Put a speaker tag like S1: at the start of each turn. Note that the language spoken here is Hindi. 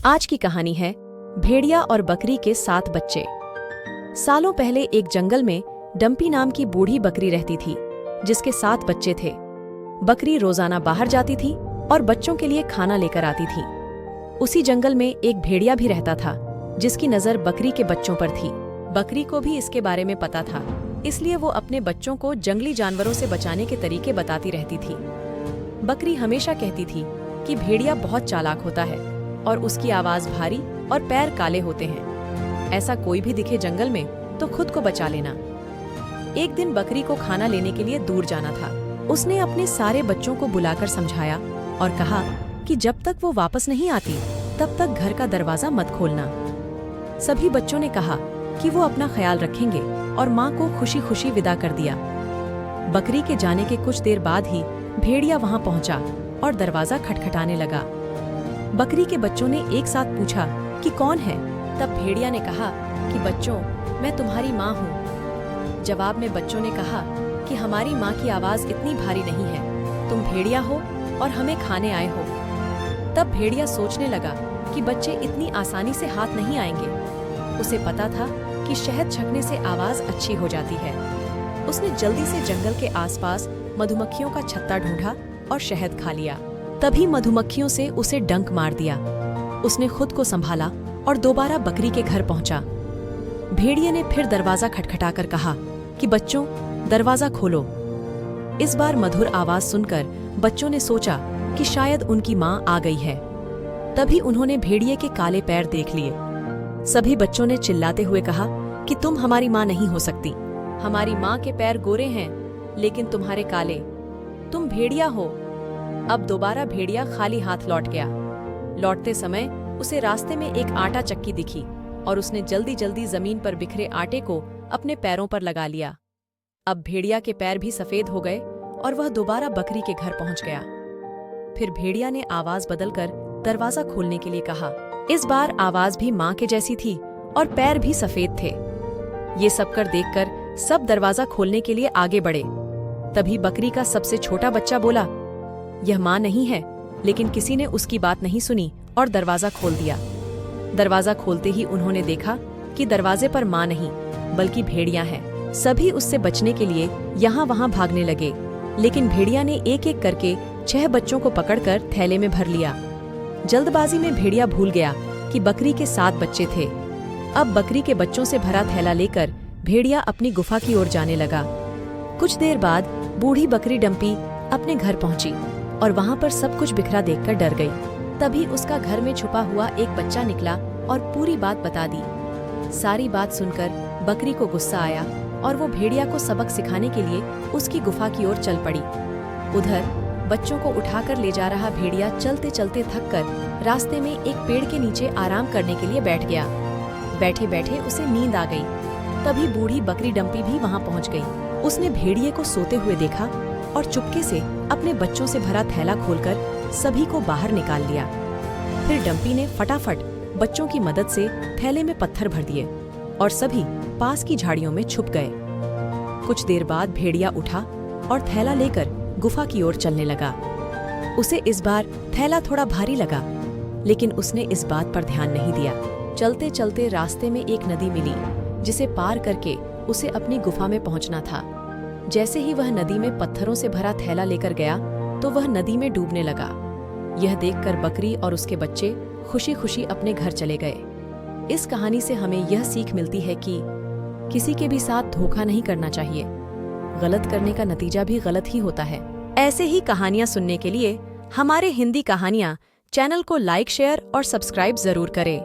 S1: आज की कहानी है भेड़िया और बकरी के 7 बच्चे। सालों पहले एक जंगल में डंपी नाम की बूढ़ी बकरी रहती थी, जिसके 7 बच्चे थे। बकरी रोजाना बाहर जाती थी और बच्चों के लिए खाना लेकर आती थी। उसी जंगल में एक भेड़िया भी रहता था, जिसकी नजर बकरी के बच्चों पर थी। बकरी को भी इसके बारे में पता था, इसलिए वो अपने बच्चों को जंगली जानवरों से बचाने के तरीके बताती रहती थी। बकरी हमेशा कहती थी कि भेड़िया बहुत चालाक होता है और उसकी आवाज भारी और पैर काले होते हैं। ऐसा कोई भी दिखे जंगल में तो खुद को बचा लेना। एक दिन बकरी को खाना लेने के लिए दूर जाना था। उसने अपने सारे बच्चों को बुलाकर समझाया और कहा कि जब तक वो वापस नहीं आती तब तक घर का दरवाजा मत खोलना। सभी बच्चों ने कहा कि वो अपना ख्याल रखेंगे और माँ को खुशी खुशी विदा कर दिया। बकरी के जाने के कुछ देर बाद ही भेड़िया वहां पहुंचा और दरवाजा खटखटाने लगा। बकरी के बच्चों ने एक साथ पूछा कि कौन है। तब भेड़िया ने कहा कि बच्चों, मैं तुम्हारी माँ हूँ। जवाब में बच्चों ने कहा कि हमारी माँ की आवाज इतनी भारी नहीं है, तुम भेड़िया हो और हमें खाने आए हो। तब भेड़िया सोचने लगा कि बच्चे इतनी आसानी से हाथ नहीं आएंगे। उसे पता था कि शहद छकने से आवाज अच्छी हो जाती है। उसने जल्दी से जंगल के आसपास मधुमक्खियों का छत्ता ढूंढा और शहद खा लिया। तभी मधुमक्खियों से उसे डंक मार दिया। उसने खुद को संभाला और दोबारा बकरी के घर पहुंचा। भेड़िए ने फिर दरवाजा खटखटाकर कहा कि बच्चों, दरवाजा खोलो। इस बार मधुर आवाज सुनकर बच्चों ने सोचा कि शायद उनकी माँ आ गई है। तभी उन्होंने भेड़िए के काले पैर देख लिए। सभी बच्चों ने चिल्लाते हुए कहा कि तुम हमारी माँ नहीं हो सकती। हमारी माँ के पैर गोरे हैं, लेकिन तुम्हारे काले। तुम भेड़िया हो। अब दोबारा भेड़िया खाली हाथ लौट गया। लौटते समय उसे रास्ते में एक आटा चक्की दिखी और उसने जल्दी जल्दी जमीन पर बिखरे आटे को अपने पैरों पर लगा लिया। अब भेड़िया के पैर भी सफेद हो गए और वह दोबारा बकरी के घर पहुंच गया। फिर भेड़िया ने आवाज बदलकर दरवाजा खोलने के लिए कहा। इस बार आवाज भी माँ के जैसी थी और पैर भी सफेद थे। ये सब कर देखकर सब दरवाजा खोलने के लिए आगे बढ़े। तभी बकरी का सबसे छोटा बच्चा बोला, यह माँ नहीं है। लेकिन किसी ने उसकी बात नहीं सुनी और दरवाजा खोल दिया। दरवाजा खोलते ही उन्होंने देखा कि दरवाजे पर माँ नहीं बल्कि भेड़िया है। सभी उससे बचने के लिए यहाँ वहाँ भागने लगे, लेकिन भेड़िया ने एक एक करके 6 बच्चों को पकड़कर थैले में भर लिया। जल्दबाजी में भेड़िया भूल गया कि बकरी के 7 बच्चे थे। अब बकरी के बच्चों से भरा थैला लेकर भेड़िया अपनी गुफा की ओर जाने लगा। कुछ देर बाद बूढ़ी बकरी डंपी अपने घर पहुंची और वहां पर सब कुछ बिखरा देखकर डर गई। तभी उसका घर में छुपा हुआ एक बच्चा निकला और पूरी बात बता दी। सारी बात सुनकर बकरी को गुस्सा आया और वो भेड़िया को सबक सिखाने के लिए उसकी गुफा की ओर चल पड़ी। उधर बच्चों को उठाकर ले जा रहा भेड़िया चलते चलते थक कर रास्ते में एक पेड़ के नीचे आराम करने के लिए बैठ गया। बैठे बैठे उसे नींद आ गई। तभी बूढ़ी बकरी डंपी भी वहां पहुंच गई। उसने भेड़िए को सोते हुए देखा और चुपके से अपने बच्चों से भरा थैला खोलकर सभी को बाहर निकाल लिया। फिर डंपी ने फटाफट बच्चों की मदद से थैले में पत्थर भर दिए और सभी पास की झाड़ियों में छुप गए। कुछ देर बाद भेड़िया उठा और थैला लेकर गुफा की ओर चलने लगा। उसे इस बार थैला थोड़ा भारी लगा, लेकिन उसने इस बात पर ध्यान नहीं दिया। चलते चलते रास्ते में एक नदी मिली, जिसे पार करके उसे अपनी गुफा में पहुंचना था। जैसे ही वह नदी में पत्थरों से भरा थैला लेकर गया तो वह नदी में डूबने लगा। यह देखकर बकरी और उसके बच्चे खुशी खुशी अपने घर चले गए। इस कहानी से हमें यह सीख मिलती है कि किसी के भी साथ धोखा नहीं करना चाहिए। गलत करने का नतीजा भी गलत ही होता है। ऐसे ही कहानियां सुनने के लिए हमारे हिंदी कहानियां चैनल को लाइक, शेयर और सब्सक्राइब जरूर करें।